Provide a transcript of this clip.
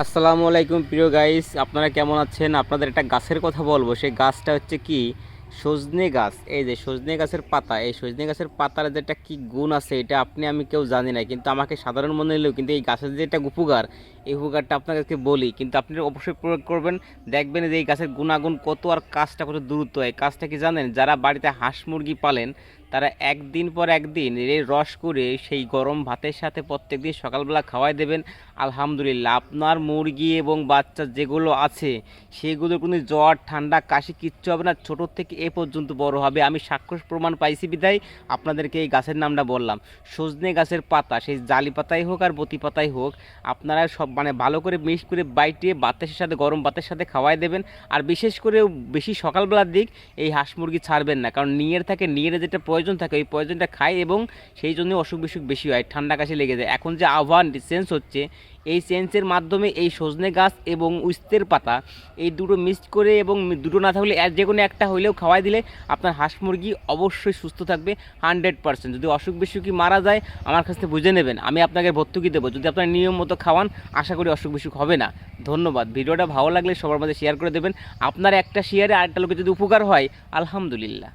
আসসালামু আলাইকুম প্রিয় গাইস, আপনারা কেমন আছেন? আপনাদের একটা গাছের কথা বলবো। সেই গাছটা হচ্ছে কি, সজনে গাছ। এই যে সজনে গাছের পাতা, এই সজনে গাছের পাতার যেটা কি গুণ আছে, এটা আপনি আমি কেউ জানি না, কিন্তু আমাকে সাধারণ মনে হলেও কিন্তু এই গাছের যে একটা উপকার, এই উপকারটা আপনাদেরকে বলি, কিন্তু আপনি অবশ্যই প্রয়োগ করবেন। দেখবেন যে এই গাছের গুণাগুণ কত আর কাজটা কত দ্রুত হয়। কাজটা কি জানেন? যারা বাড়িতে হাঁস মুরগি পালেন, তারা একদিন পর একদিন এই রস করে সেই গরম ভাতের সাথে প্রত্যেকদিন সকালবেলা খাওয়াই দেবেন। আলহামদুলিল্লাহ, আপনার মুরগি এবং বাচ্চা যেগুলো আছে সেগুলোর কোনো জ্বর ঠান্ডা কাশি কিচ্ছু হবে না, ছোটোর থেকে এ পর্যন্ত বড় হবে। আমি সাক্ষ্য প্রমাণ পাইছি বিধায় আপনাদেরকে এই গাছের নামটা বললাম। সজনে গাছের পাতা, সেই জালি পাতাই হোক আর বতি পাতাই হোক, আপনারা সব ভালো করে মিক্স করে বাইটে ভাতের সাথে গরম ভাতের সাথে খাওয়াই দেবেন। আর বিশেষ করে বেশি সকালবেলার দিক এই হাঁস মুরগি ছাড়বেন না, কারণ নিয়ের থাকে, নিয়ের যেটা প্রয়োজন থাকে ওই প্রয়োজনটা খায় এবং সেই জন্য অসুখ বিসুখ বেশি হয়, ঠান্ডা কাশি লেগে যায়। এখন যে আবহাওয়া চেঞ্জ হচ্ছে, এই সেন্সের মাধ্যমে এই সজনে গাছ এবং উস্তের পাতা এই দুটো মিক্সড করে, এবং দুটো না থাকলে যে কোনো একটা হইলেও খাওয়াই দিলে আপনার হাঁস মুরগি অবশ্যই সুস্থ থাকবে 100%। যদি অসুখ বিসুখই মারা যায় আমার কাছ থেকে বুঝে নেবেন, আমি আপনাকে ভর্তুকি দেবো। যদি আপনার নিয়ম মতো খাওয়ান, আশা করি অসুখ বিসুখ হবে না। ধন্যবাদ। ভিডিওটা ভালো লাগলে সবার মাঝে শেয়ার করে দেবেন। আপনার একটা শেয়ারে আরেকটা লোকের যদি উপকার হয়, আলহামদুলিল্লাহ।